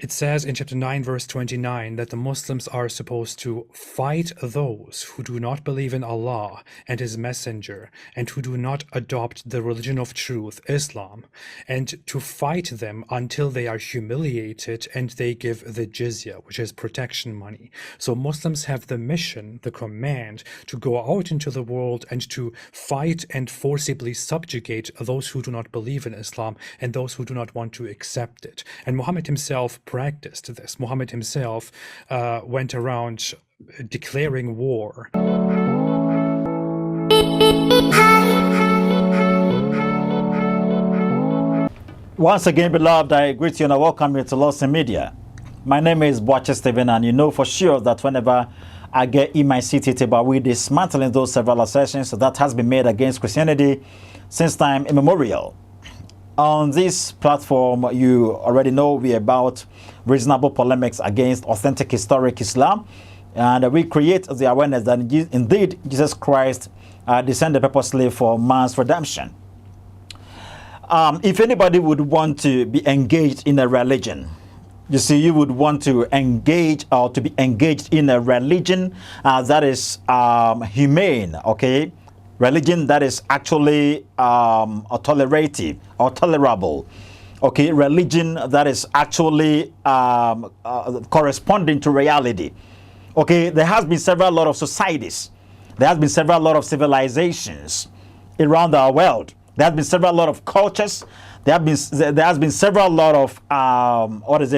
It says in chapter 9, verse 29, that the Muslims are supposed to fight those who do not believe in Allah and His Messenger and who do not adopt the religion of truth, Islam, and to fight them until they are humiliated and they give the jizya, which is protection money. So Muslims have the mission, the command, to go out into the world and to fight and forcibly subjugate those who do not believe in Islam and those who do not want to accept it. And Muhammad himself practiced this. Muhammad himself went around declaring war. Once again, beloved, I greet you and I welcome you to Lost in Media. My name is Boache Stephen, and you know for sure that whenever I get in my city table, we dismantling those several assertions that has been made against Christianity since time immemorial. On this platform, you already know we're about reasonable polemics against authentic historic Islam, and we create the awareness that indeed Jesus Christ descended purposely for man's redemption. If anybody would want to be engaged in a religion, you see, you would want to engage or to be engaged in a religion that is humane, okay? Religion that is actually tolerative or tolerable. Okay, religion that is actually corresponding to reality. Okay, there has been several lot of societies. There has been several lot of civilizations around our world. There has been several lot of cultures. There has been several lot of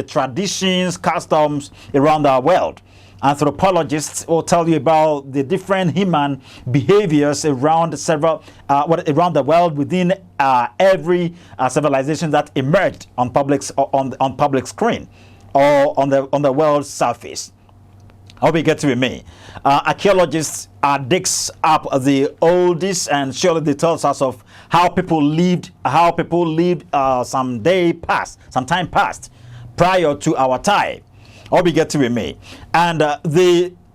traditions, customs around our world. Anthropologists will tell you about the different human behaviors around around the world within every civilization that emerged on public screen or on the world's surface. I hope you get to me. Archaeologists digs up the oldest, and surely they tell us of how people lived some time past prior to our time. Or we get to me, and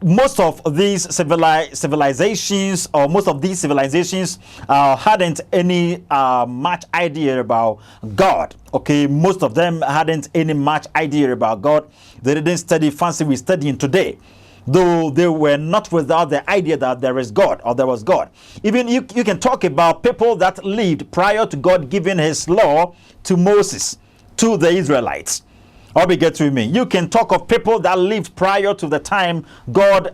most of these civilizations hadn't any much idea about God. Okay, most of them hadn't any much idea about God. They didn't study fancy we're studying today, though they were not without the idea that there is God or there was God. Even you can talk about people that lived prior to God giving His law to Moses, to the Israelites. Or we get to me. You can talk of people that lived prior to the time God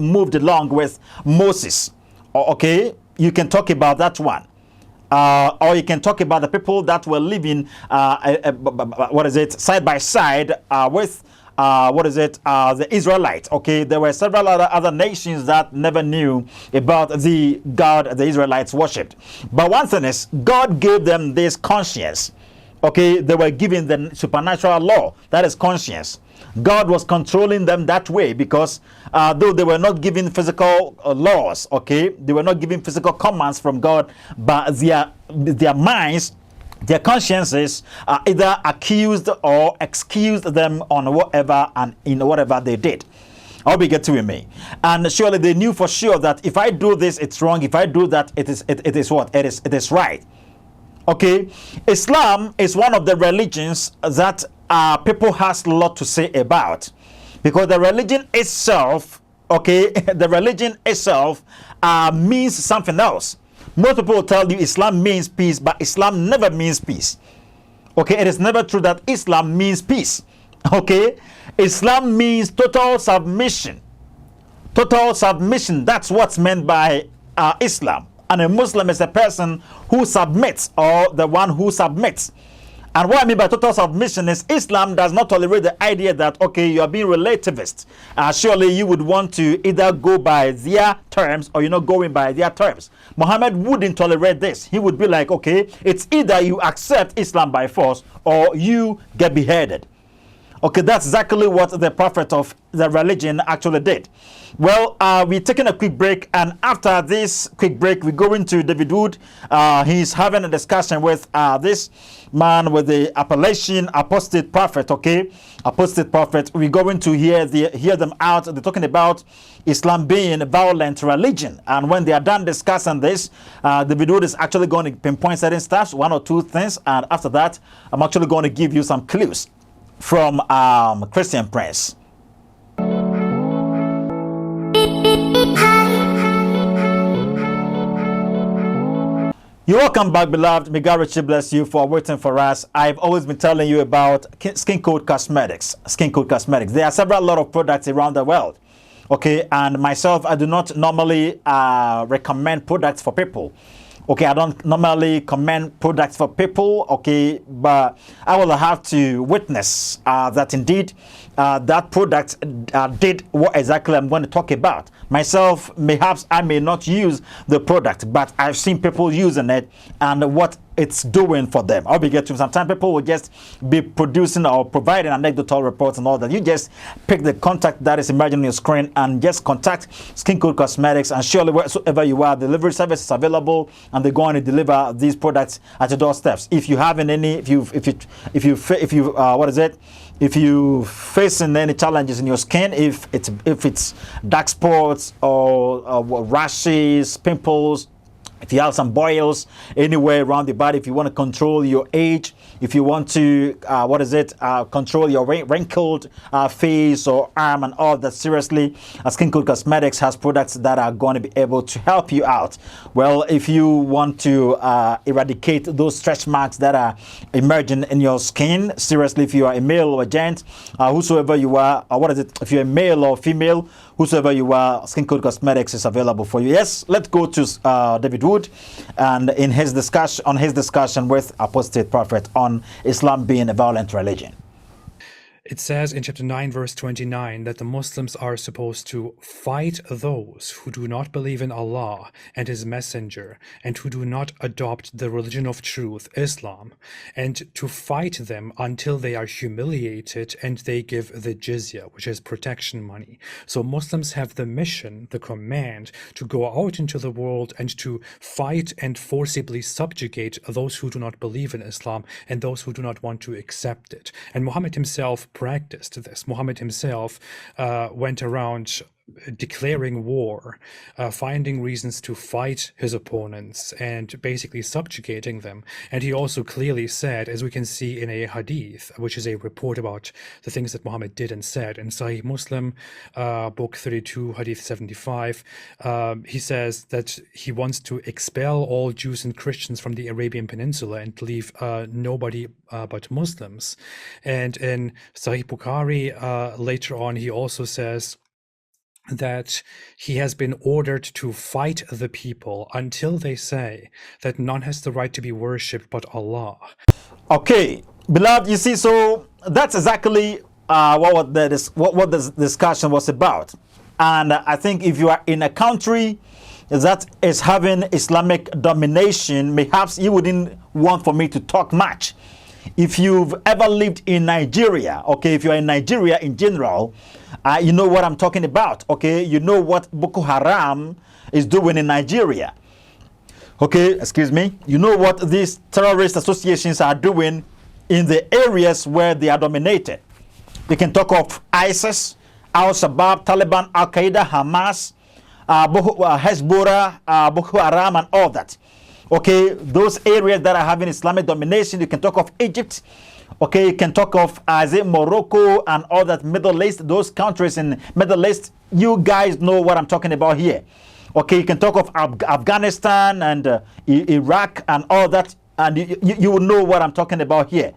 moved along with Moses. Okay, you can talk about that one. Or you can talk about the people that were living side by side with the Israelites. Okay, there were several other nations that never knew about the God the Israelites worshipped. But one thing is, God gave them this conscience. Okay, they were given the supernatural law, that is conscience. God was controlling them that way because though they were not given physical laws, okay, they were not given physical commands from God, but their minds, their consciences either accused or excused them on whatever and in whatever they did. I hope you get to me. And surely they knew for sure that if I do this, it's wrong. If I do that, it is what? It is right. Okay, Islam is one of the religions that people has a lot to say about, because the religion itself, okay, the religion itself means something else. Most people will tell you Islam means peace, but Islam never means peace. Okay, it is never true that Islam means peace. Okay, Islam means total submission. Total submission, that's what's meant by Islam. And a Muslim is a person who submits, or the one who submits. And what I mean by total submission is Islam does not tolerate the idea that, okay, you are being relativist. Surely you would want to either go by their terms or you're not going by their terms. Muhammad wouldn't tolerate this. He would be like, okay, it's either you accept Islam by force or you get beheaded. Okay, that's exactly what the prophet of the religion actually did. Well, we're taking a quick break, and after this quick break, we go into David Wood. He's having a discussion with this man with the appellation apostate prophet. Okay, apostate prophet. We're going to hear them out. They're talking about Islam being a violent religion, and when they are done discussing this, David Wood is actually going to pinpoint certain stuff, one or two things, and after that, I'm actually going to give you some clues from Christian Prince. You're welcome back, beloved. May God richly bless you for waiting for us. I've always been telling you about Skin Code Cosmetics. Skin Code Cosmetics. There are lot of products around the world. Okay, and myself, I do not normally recommend products for people. Okay, I don't normally commend products for people, okay, but I will have to witness that indeed that product did what exactly I'm going to talk about. Myself, perhaps I may not use the product, but I've seen people using it and what it's doing for them. I'll be getting sometimes people will just be producing or providing anecdotal reports and all that. You just pick the contact that is emerging on your screen and just contact Skin Code Cosmetics, and surely wherever you are, delivery service is available and they're going to deliver these products at your doorsteps. If you haven't any, if you facing any challenges in your skin, if it's dark spots or rashes, pimples, if you have some boils anywhere around the body, if you want to control your age, if you want to, control your wrinkled face or arm and all that, seriously, Skin Code Cosmetics has products that are going to be able to help you out. Well, if you want to eradicate those stretch marks that are emerging in your skin, seriously, if you are a male or a gent, whosoever you are, if you're a male or female, whosoever you are, Skin Code Cosmetics is available for you. Yes, let's go to David Wood and in his discussion with apostate prophet on Islam being a violent religion. It says in chapter 9, verse 29, that the Muslims are supposed to fight those who do not believe in Allah and His Messenger and who do not adopt the religion of truth, Islam, and to fight them until they are humiliated and they give the jizya, which is protection money. So Muslims have the mission, the command, to go out into the world and to fight and forcibly subjugate those who do not believe in Islam and those who do not want to accept it. And Muhammad himself practiced this. Muhammad himself went around declaring war, finding reasons to fight his opponents and basically subjugating them. And he also clearly said, as we can see in a hadith, which is a report about the things that Muhammad did and said in Sahih Muslim, book 32, hadith 75, he says that he wants to expel all Jews and Christians from the Arabian Peninsula and leave nobody but Muslims. And in Sahih Bukhari, later on, he also says that he has been ordered to fight the people until they say that none has the right to be worshipped but Allah. Okay, beloved, you see, so that's exactly what this discussion was about. And I think if you are in a country that is having Islamic domination, perhaps you wouldn't want for me to talk much. If you've ever lived in Nigeria, okay, if you're in Nigeria in general, you know what I'm talking about, okay? You know what Boko Haram is doing in Nigeria. Okay, excuse me. You know what these terrorist associations are doing in the areas where they are dominated. You can talk of ISIS, Al-Shabaab, Taliban, Al-Qaeda, Hamas, Hezbollah, Boko Haram, and all that. Okay, those areas that are having Islamic domination, you can talk of Egypt. Okay, you can talk of Morocco and all that Middle East, those countries in Middle East. You guys know what I'm talking about here. Okay, you can talk of Afghanistan and Iraq and all that, and you will know what I'm talking about here.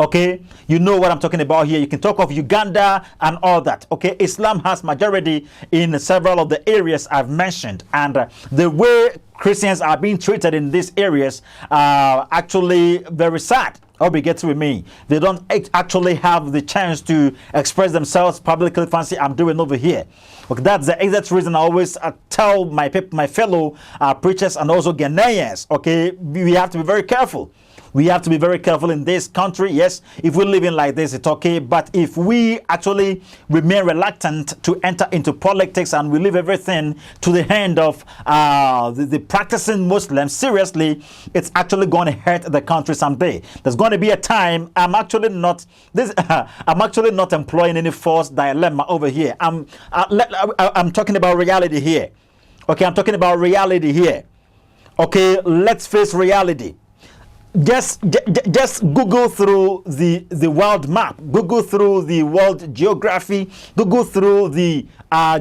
Okay, you know what I'm talking about here. You can talk of Uganda and all that. Okay, Islam has majority in several of the areas I've mentioned, and the way Christians are being treated in these areas are actually very sad. Hope you get with me. They don't actually have the chance to express themselves publicly. Fancy I'm doing over here. Okay, that's the exact reason I always tell my people, my fellow preachers and also Ghanaians. Okay, we have to be very careful. We have to be very careful in this country. Yes, if we're living like this, it's okay. But if we actually remain reluctant to enter into politics and we leave everything to the hand of the practicing Muslims, seriously, it's actually going to hurt the country someday. There's going to be a time. I'm actually not employing any false dilemma over here. I'm talking about reality here. Okay, I'm talking about reality here. Okay, let's face reality. Just Google through the world map, Google through the world geography, Google through the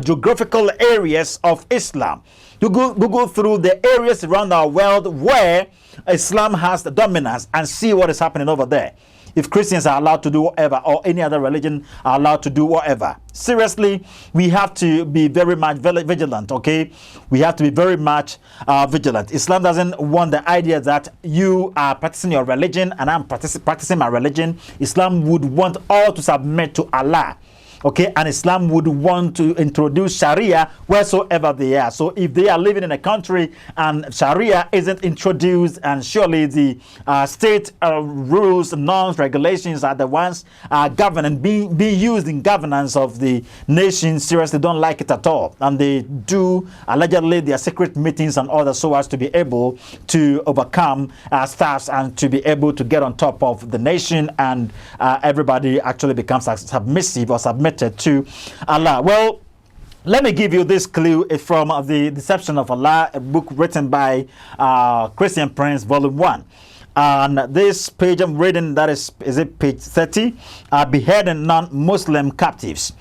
geographical areas of Islam. Google through the areas around our world where Islam has the dominance and see what is happening over there. If Christians are allowed to do whatever, or any other religion are allowed to do whatever. Seriously, we have to be very much vigilant, okay? We have to be very much vigilant. Islam doesn't want the idea that you are practicing your religion and I'm practicing my religion. Islam would want all to submit to Allah. Okay, and Islam would want to introduce Sharia wheresoever they are. So if they are living in a country and Sharia isn't introduced, and surely the state rules, norms, regulations are the ones governing, being used in governance of the nation, seriously don't like it at all. And they do allegedly their secret meetings and all that so as to be able to overcome staffs and to be able to get on top of the nation, and everybody actually becomes submissive or submitted to Allah. Well, let me give you this clue from The Deception of Allah, a book written by Christian Prince, Volume 1. And this page I'm reading, that is it page 30? Beheading non-Muslim captives.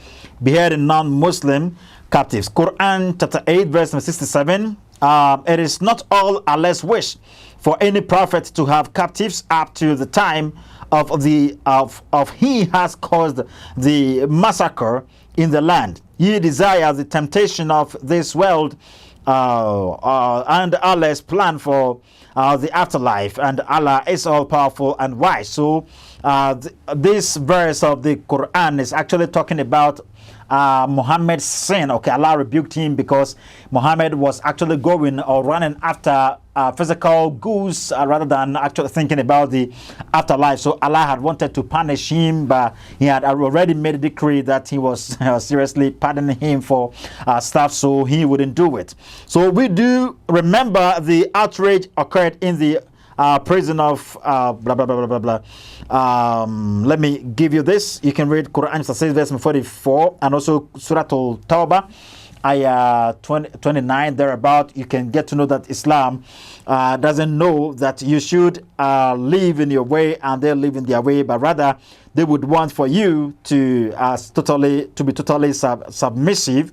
Beheading non-Muslim captives. Quran chapter 8, verse 67. It is not all Allah's wish for any prophet to have captives up to the time of he has caused the massacre in the land. Ye desire the temptation of this world and Allah's plan for the afterlife, and Allah is all powerful and wise. So this verse of the Quran is actually talking about Muhammad's sin. Okay, Allah rebuked him because Muhammad was actually going or running after physical goods rather than actually thinking about the afterlife. So Allah had wanted to punish him, but he had already made a decree that he was seriously pardoning him for stuff, so he wouldn't do it. So we do remember the outrage occurred in the prison of blah blah blah blah blah blah. Let me give you this. You can read Quran chapter 6 verse 44 and also Surah Al-Tawbah ayah 29 thereabout. You can get to know that Islam doesn't know that you should live in your way and they live in their way, but rather they would want for you to be totally submissive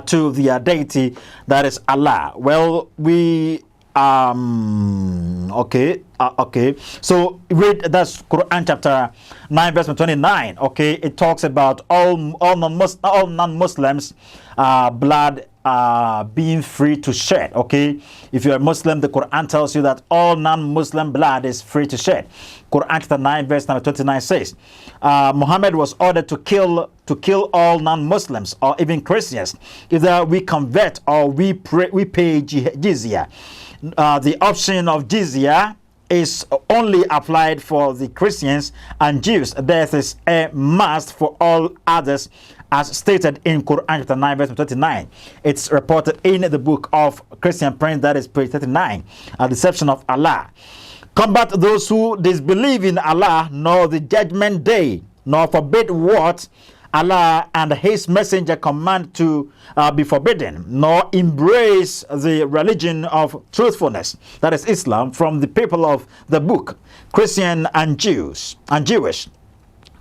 to their deity, that is Allah. Well, we okay, so read, that's Quran chapter 9 verse 29. Okay, it talks about all non-Muslims blood being free to shed. Okay, if you're a Muslim, the Quran tells you that all non-Muslim blood is free to shed. Quran chapter 9 verse number 29 says Muhammad was ordered to kill all non-Muslims or even Christians. Either we convert or we pay jizya. The option of jizya is only applied for the Christians and Jews. Death is a must for all others, as stated in Quran chapter 9 verse 29. It's reported in the book of Christian Prince, that is page 39, a deception of Allah. Combat those who disbelieve in Allah, nor the judgment day, nor forbid what Allah and his messenger command to be forbidden, nor embrace the religion of truthfulness, that is Islam, from the people of the book, Christian and Jewish,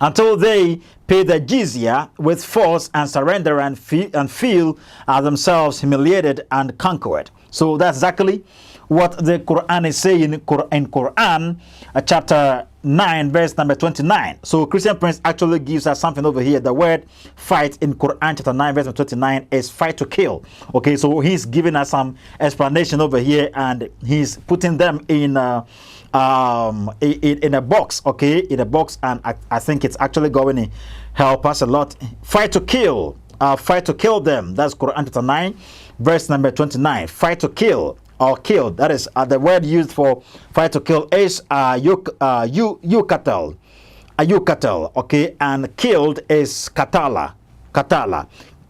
until they pay the jizya with force and surrender and feel themselves humiliated and conquered. So that's exactly what the Quran is saying in Quran chapter 9 verse number 29. So Christian Prince actually gives us something over here. The word fight in Quran chapter 9 verse 29 is fight to kill. Okay, so he's giving us some explanation over here, and he's putting them in a box. Okay, in a box, and I think it's actually going to help us a lot. Fight to kill them. That's Quran chapter 9 verse number 29. Fight to kill. or killed. That is the word used for fight to kill is yukatel. Yukatel, okay, and killed is katala.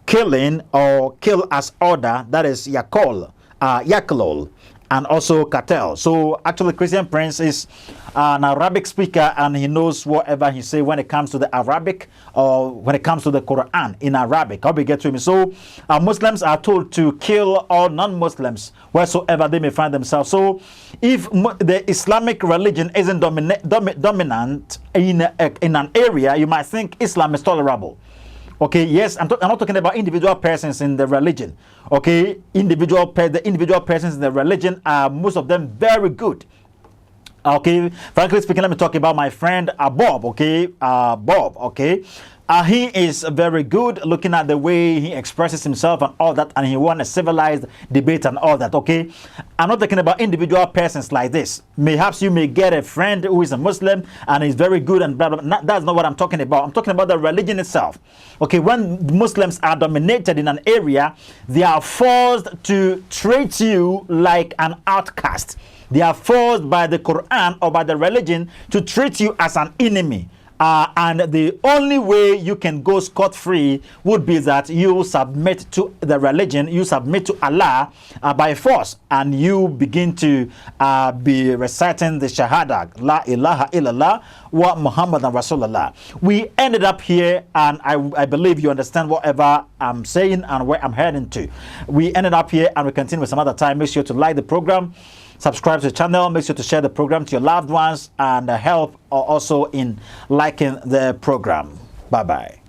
Killing or kill as order, that is yakolol, and also katel. So actually Christian Prince is an Arabic speaker, and he knows whatever he say when it comes to the Arabic or when it comes to the Quran in Arabic. How we get to him. So Muslims are told to kill all non-Muslims wheresoever they may find themselves. So if the Islamic religion isn't dominant in an area, you might think Islam is tolerable. Okay, yes, I'm not talking about individual persons in the religion. Okay, the individual persons in the religion are, most of them, very good. Okay, frankly speaking, let me talk about my friend Bob. Okay, Bob. Okay, he is very good, looking at the way he expresses himself and all that, and he won a civilized debate and all that. Okay, I'm not talking about individual persons like this. Perhaps you may get a friend who is a Muslim and is very good and blah, blah, blah. That's not what I'm talking about. I'm talking about the religion itself. Okay, when Muslims are dominated in an area, they are forced to treat you like an outcast. They are forced by the Quran or by the religion to treat you as an enemy. And the only way you can go scot-free would be that you submit to the religion, you submit to Allah by force, and you begin to be reciting the Shahada, La ilaha illallah wa Muhammadan Rasulullah. We ended up here, and I believe you understand whatever I'm saying and where I'm heading to. We ended up here, and we continue with some other time. Make sure to like the program, subscribe to the channel, make sure to share the program to your loved ones, and help also in liking the program. Bye-bye.